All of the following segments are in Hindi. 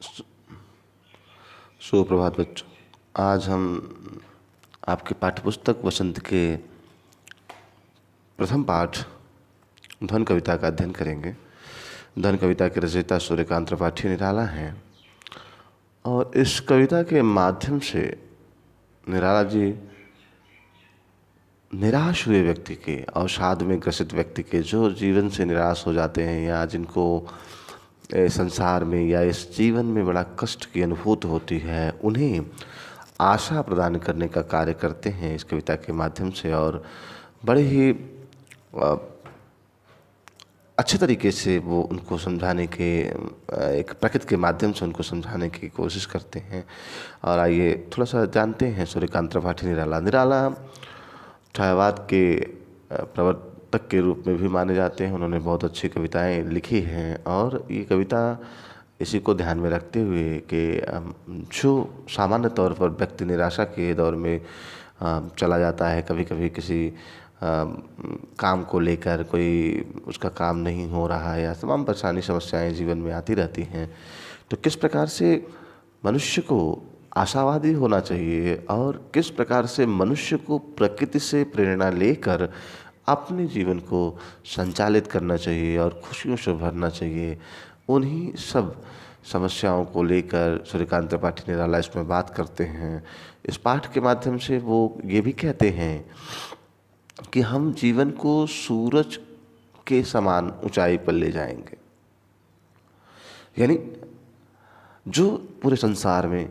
सु- सुप्रभात बच्चों। आज हम आपके पाठ्यपुस्तक वसंत के प्रथम पाठ धन कविता का अध्ययन करेंगे। धन कविता के रचयिता सूर्यकांत त्रिपाठी निराला हैं और इस कविता के माध्यम से निराला जी निराश हुए व्यक्ति के, अवसाद में ग्रसित व्यक्ति के, जो जीवन से निराश हो जाते हैं या जिनको संसार में या इस जीवन में बड़ा कष्ट की अनुभूति होती है, उन्हें आशा प्रदान करने का कार्य करते हैं इस कविता के माध्यम से। और बड़े ही अच्छे तरीके से वो उनको समझाने के एक प्रकृति के माध्यम से उनको समझाने की कोशिश करते हैं। और आइए थोड़ा सा जानते हैं सूर्यकांत त्रिपाठी निराला। निराला छायावाद के प्रवर्तक के रूप में भी माने जाते हैं। उन्होंने बहुत अच्छी कविताएं लिखी हैं और ये कविता इसी को ध्यान में रखते हुए कि जो सामान्य तौर पर व्यक्ति निराशा के दौर में चला जाता है, कभी कभी किसी काम को लेकर कोई उसका काम नहीं हो रहा है या तमाम परेशानी समस्याएं जीवन में आती रहती हैं, तो किस प्रकार से मनुष्य को आशावादी होना चाहिए और किस प्रकार से मनुष्य को प्रकृति से प्रेरणा लेकर अपने जीवन को संचालित करना चाहिए और खुशियों से भरना चाहिए, उन्हीं सब समस्याओं को लेकर सूर्यकांत त्रिपाठी निराला इसमें बात करते हैं। इस पाठ के माध्यम से वो ये भी कहते हैं कि हम जीवन को सूरज के समान ऊंचाई पर ले जाएंगे, यानी जो पूरे संसार में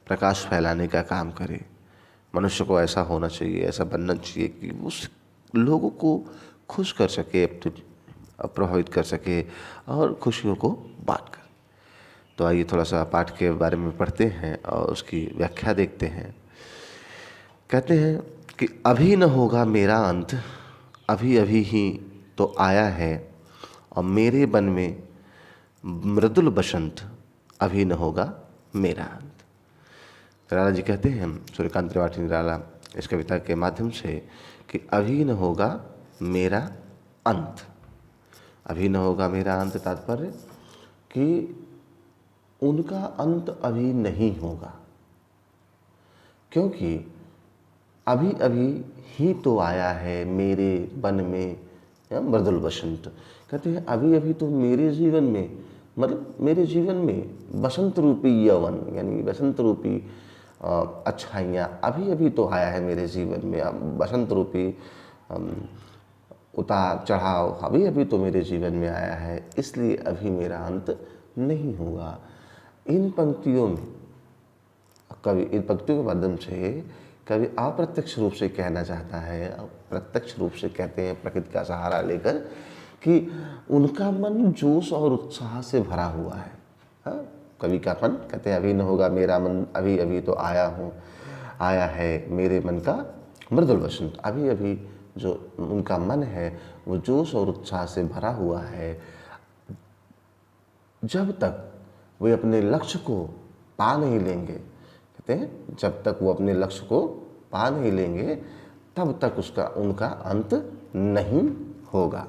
प्रकाश फैलाने का काम करे। मनुष्य को ऐसा होना चाहिए, ऐसा बनना चाहिए कि उस लोगों को खुश कर सके, प्रभावित कर सके और खुशियों को बांट कर। तो आइए थोड़ा सा पाठ के बारे में पढ़ते हैं और उसकी व्याख्या देखते हैं। कहते हैं कि अभी न होगा मेरा अंत, अभी अभी ही तो आया है, और मेरे बन में मृदुल बसंत, अभी न होगा मेरा अंत। निराला जी कहते हैं, सूर्यकांत त्रिपाठी निराला, इस कविता के माध्यम से कि अभी न होगा मेरा अंत। अभी न होगा मेरा अंत तात्पर्य कि उनका अंत अभी नहीं होगा, क्योंकि अभी अभी ही तो आया है मेरे बन में मृदुल बसंत। कहते हैं अभी अभी तो मेरे जीवन में, मतलब मेरे जीवन में बसंत रूपी यौवन यानी बसंत रूपी अच्छाइयाँ अभी अभी तो आया है मेरे जीवन में। अब बसंत रूपी उतार चढ़ाव अभी अभी तो मेरे जीवन में आया है, इसलिए अभी मेरा अंत नहीं होगा। इन पंक्तियों में कवि, इन पंक्तियों के माध्यम से कवि अप्रत्यक्ष रूप से कहना चाहता है, प्रत्यक्ष रूप से कहते हैं प्रकृति का सहारा लेकर, कि उनका मन जोश और उत्साह से भरा हुआ है। हाँ, कवि का मन, कहते हैं अभी न होगा मेरा मन, अभी अभी तो आया है मेरे मन का मृदुल बसंत। अभी अभी जो उनका मन है वो जोश और उत्साह से भरा हुआ है। जब तक वे अपने लक्ष्य को पा नहीं लेंगे, कहते हैं जब तक वो अपने लक्ष्य को पा नहीं लेंगे तब तक उनका अंत नहीं होगा।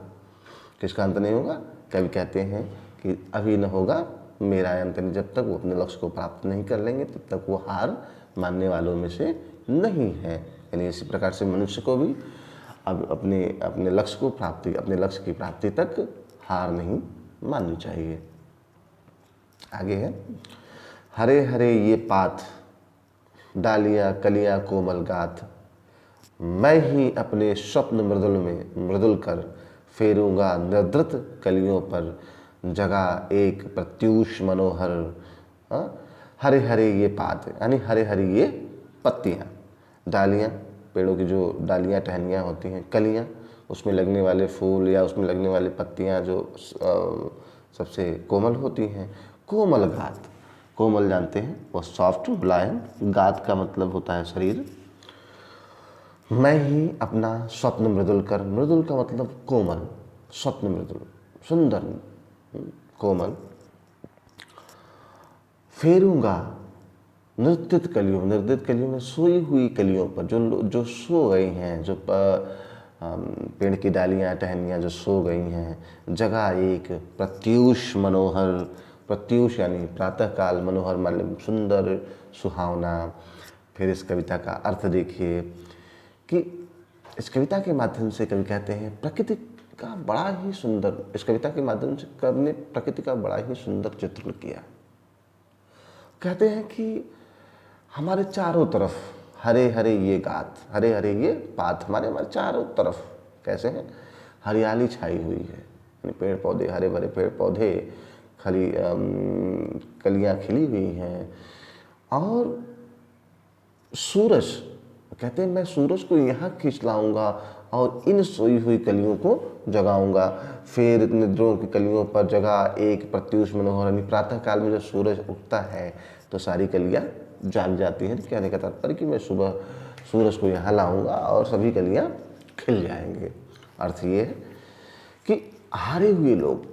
किसका अंत नहीं होगा? कवि कहते हैं कि अभी न होगा मेरा अंत, जब तक वो अपने लक्ष्य को प्राप्त नहीं कर लेंगे तब तक वो हार मानने वालों में से नहीं है। यानी इसी प्रकार से मनुष्य को भी अब अपने लक्ष्य को अपने लक्ष्य की प्राप्ति तक हार नहीं माननी चाहिए। आगे है, हरे हरे ये पात, डालियाँ कलियाँ कोमल गाथ, मैं ही अपने स्वप्न मृदुल कर फेरूंगा निर्धृत कलियों पर, जगह एक प्रत्यूष मनोहर। हरे हरे ये पात यानी हरे हरे ये पत्तियाँ, डालियाँ पेड़ों की जो डालियाँ टहनियाँ होती हैं, कलियाँ उसमें लगने वाले फूल या उसमें लगने वाली पत्तियाँ जो सबसे कोमल होती हैं। कोमल गात, कोमल जानते हैं वो सॉफ्ट मुलायम, गात का मतलब होता है शरीर। मैं ही अपना स्वप्न मृदुल कर, मृदुल का मतलब कोमल, स्वप्न मृदुल सुंदर कोमल, फेरूंगा निर्दित कलियों में सोई हुई कलियों पर, जो सो गई हैं, जो पेड़ की डालियाँ टहनियाँ जो सो गई हैं। जगह एक प्रत्यूष मनोहर, प्रत्यूष यानी प्रातःकाल, मनोहर माल्यम सुंदर सुहावना। फिर इस कविता का अर्थ देखिए कि इस कविता के माध्यम से कवि कहते हैं प्रकृति का बड़ा ही सुंदर, इस कविता के माध्यम से कवि ने प्रकृति का बड़ा ही सुंदर चित्रण किया। कहते हैं कि हमारे चारों तरफ हरे हरे ये गात, हरे हरे ये पात, हमारे चारों तरफ कैसे हैं, हरियाली छाई हुई है, यानी पेड़ पौधे, हरे भरे पेड़ पौधे, खली कलियां खिली हुई हैं। और सूरज, कहते हैं मैं सूरज को यहाँ खींच लाऊंगा और इन सोई हुई कलियों को जगाऊंगा। फिर निद्रों की कलियों पर जगा एक प्रत्यूष मनोहर, यानी प्रातः काल में जब सूरज उगता है तो सारी कलियां जाग जाती हैं। कहने का तात्पर्य कि मैं सुबह सूरज को यहाँ लाऊंगा और सभी कलियां खिल जाएंगे। अर्थ ये है कि हारे हुए लोग,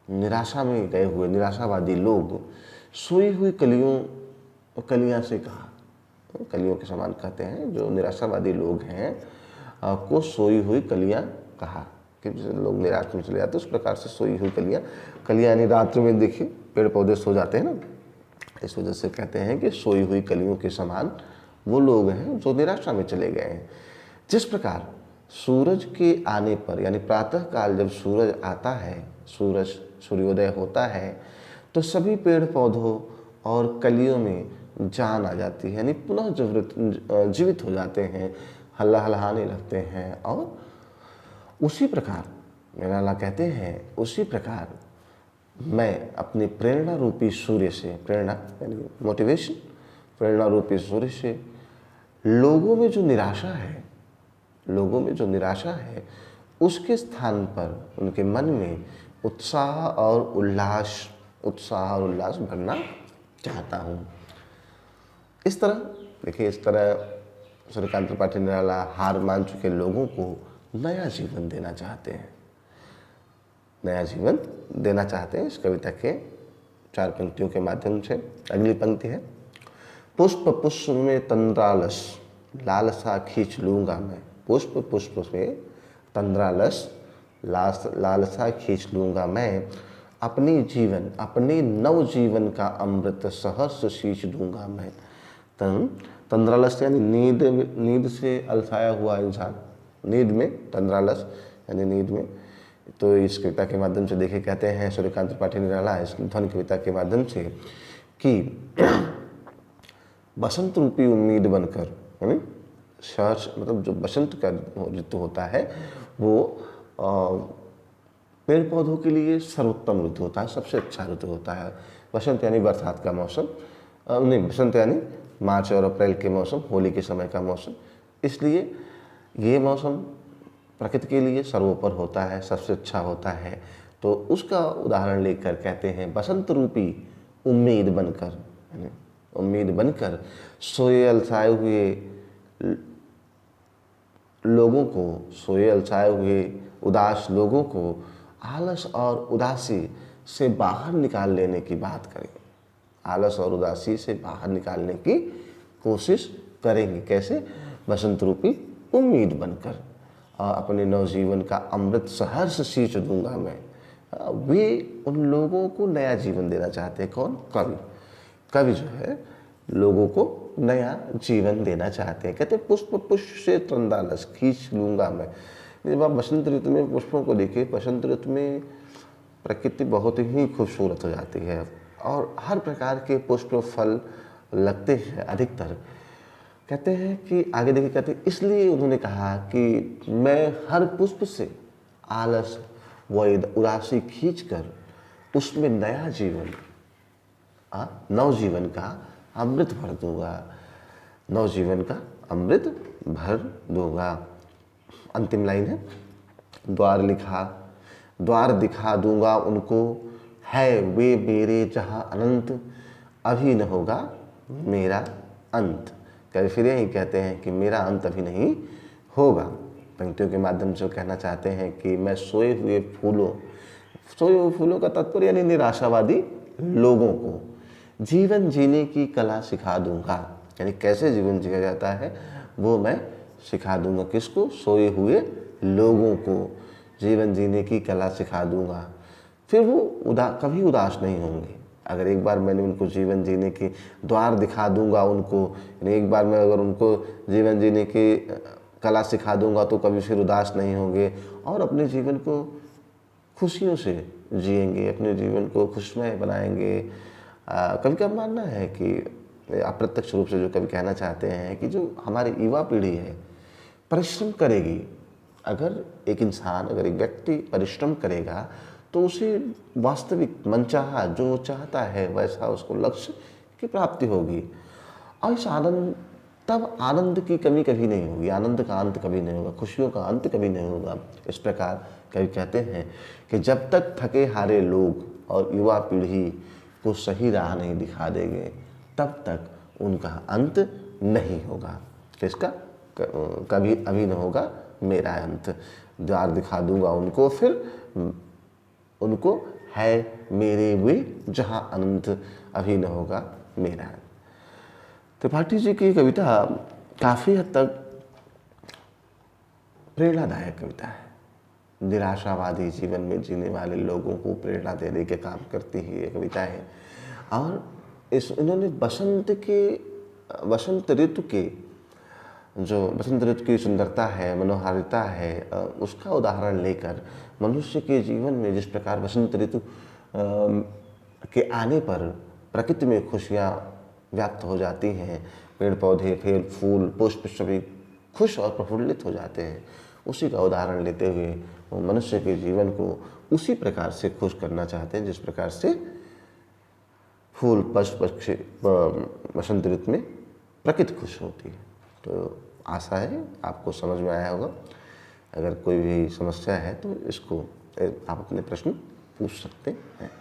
निराशा में गए हुए निराशावादी लोग सोई हुई कलियां से कहा, कलियों के समान कहते हैं जो निराशावादी लोग हैं को सोई हुई कलियां कहा, कि लोग निराश में चले जाते हैं उस प्रकार से सोई हुई कलियां यानी रात्रि में देखिए पेड़ पौधे सो जाते हैं ना, इस वजह से कहते हैं कि सोई हुई कलियों के समान वो लोग हैं जो निराशा में चले गए हैं। जिस प्रकार सूरज के आने पर, यानी प्रातः काल जब सूरज आता है, सूर्योदय होता है तो सभी पेड़ पौधों और कलियों में जान आ जाती है, यानी पुनः जीवित हो जाते हैं, हल्लाने लगते हैं। और उसी प्रकार मेरा अल्लाह कहते हैं, उसी प्रकार मैं अपने प्रेरणा रूपी सूर्य से, प्रेरणा यानी मोटिवेशन, प्रेरणा रूपी सूर्य से लोगों में जो निराशा है उसके स्थान पर उनके मन में उत्साह और उल्लास भरना चाहता हूँ। इस तरह देखिए, इस तरह सूर्यकांत त्रिपाठी निराला हार मान चुके लोगों को नया जीवन देना चाहते हैं, इस कविता के 4 पंक्तियों के माध्यम से। अगली पंक्ति है, पुष्प पुष्प में तंद्रालस लालसा खींच लूंगा मैं, पुष्प पुष्प में तंद्रालस लालसा खींच लूंगा मैं, अपने नव जीवन का अमृत सहर्ष सींच दूंगा मैं। तंद्रालस यानी नींद से अलसाया हुआ इंसान, नींद में तंद्रालस यानी नींद में। तो इस कविता के माध्यम से देखे कहते हैं सूर्यकांत त्रिपाठी निराला इस ध्वनि कविता के माध्यम से कि बसंत रूपी उम्मीद बनकर, यानी सहर्ष मतलब जो बसंत का ऋतु होता है वो पेड़ पौधों के लिए सर्वोत्तम ऋतु होता है, सबसे अच्छा ऋतु होता है। बसंत यानी बरसात का मौसम, नहीं, बसंत यानी मार्च और अप्रैल के मौसम, होली के समय का मौसम। इसलिए ये मौसम प्रकृति के लिए सर्वोपर होता है, सबसे अच्छा होता है। तो उसका उदाहरण लेकर कहते हैं बसंत रूपी उम्मीद बनकर सोए अलसाए हुए उदास लोगों को आलस और उदासी से बाहर निकाल लेने की बात करेंगे, आलस और उदासी से बाहर निकालने की कोशिश करेंगे। कैसे? बसंत रूपी उम्मीद बनकर, अपने नवजीवन का अमृत सहर्ष सींच दूंगा मैं। वे उन लोगों को नया जीवन देना चाहते हैं। कौन? कवि जो है लोगों को नया जीवन देना चाहते हैं। कहते हैं पुष्प पुष्प से तंद्रालस खींच लूंगा मैं। जब आप बसंत ऋतु में पुष्पों को देखिए, बसंत ऋतु में प्रकृति बहुत ही खूबसूरत हो जाती है और हर प्रकार के पुष्प फल लगते हैं अधिकतर। कहते हैं कि आगे देखिए, कहते हैं इसलिए उन्होंने कहा कि मैं हर पुष्प से आलस व उदासी खींचकर उसमें नया जीवन, नवजीवन का अमृत भर दूंगा, नवजीवन का अमृत भर दूंगा। अंतिम लाइन है, द्वार दिखा दूंगा उनको, है वे मेरे जहां अनंत, अभी न होगा मेरा अंत। कभी फिर यही कहते हैं कि मेरा अंत अभी नहीं होगा। पंक्तियों के माध्यम से कहना चाहते हैं कि मैं सोए हुए फूलों का तात्पर्य यानी निराशावादी लोगों को जीवन जीने की कला सिखा दूंगा, यानी कैसे जीवन जिया जाता है वो मैं सिखा दूंगा। किसको? सोए हुए लोगों को जीवन जीने की कला सिखा दूंगा। फिर वो कभी उदास नहीं होंगे, अगर एक बार मैंने उनको जीवन जीने के द्वार दिखा दूंगा उनको, यानी एक बार मैं अगर उनको जीवन जीने की कला सिखा दूंगा तो कभी फिर उदास नहीं होंगे और अपने जीवन को खुशियों से जिएंगे, अपने जीवन को खुशमय बनाएंगे। कवि का मानना है कि अप्रत्यक्ष रूप से जो कवि कहना चाहते हैं कि जो हमारी युवा पीढ़ी है परिश्रम करेगी। अगर एक इंसान, अगर एक व्यक्ति परिश्रम करेगा तो उसे वास्तविक मनचाहा जो चाहता है वैसा उसको लक्ष्य की प्राप्ति होगी। और इस आनंद, तब आनंद की कमी कभी नहीं होगी, आनंद का अंत कभी नहीं होगा, खुशियों का अंत कभी नहीं होगा। इस प्रकार कवि कहते हैं कि जब तक थके हारे लोग और युवा पीढ़ी को सही राह नहीं दिखा देंगे तब तक उनका अंत नहीं होगा। किसका? कभी अभी न होगा मेरा अंत। द्वार दिखा दूंगा उनको, फिर उनको है मेरे वे जहां अनंत, अभी न होगा मेरा अंत। त्रिपाठी जी की कविता काफ़ी हद तक प्रेरणादायक कविता है। निराशावादी जीवन में जीने वाले लोगों को प्रेरणा देने के काम करती है ये कविता है। और इन्होंने बसंत ऋतु की सुंदरता है, मनोहारिता है, उसका उदाहरण लेकर मनुष्य के जीवन में जिस प्रकार बसंत ऋतु के आने पर प्रकृति में खुशियाँ व्याप्त हो जाती हैं, पेड़ पौधे, फल फूल पुष्प सभी खुश और प्रफुल्लित हो जाते हैं, उसी का उदाहरण लेते हुए वो मनुष्य के जीवन को उसी प्रकार से खुश करना चाहते हैं जिस प्रकार से फूल पशु पक्षी बसंत ऋतु में प्रकृति खुश होती है। तो आशा है आपको समझ में आया होगा। अगर कोई भी समस्या है तो इसको आप अपने प्रश्न पूछ सकते हैं।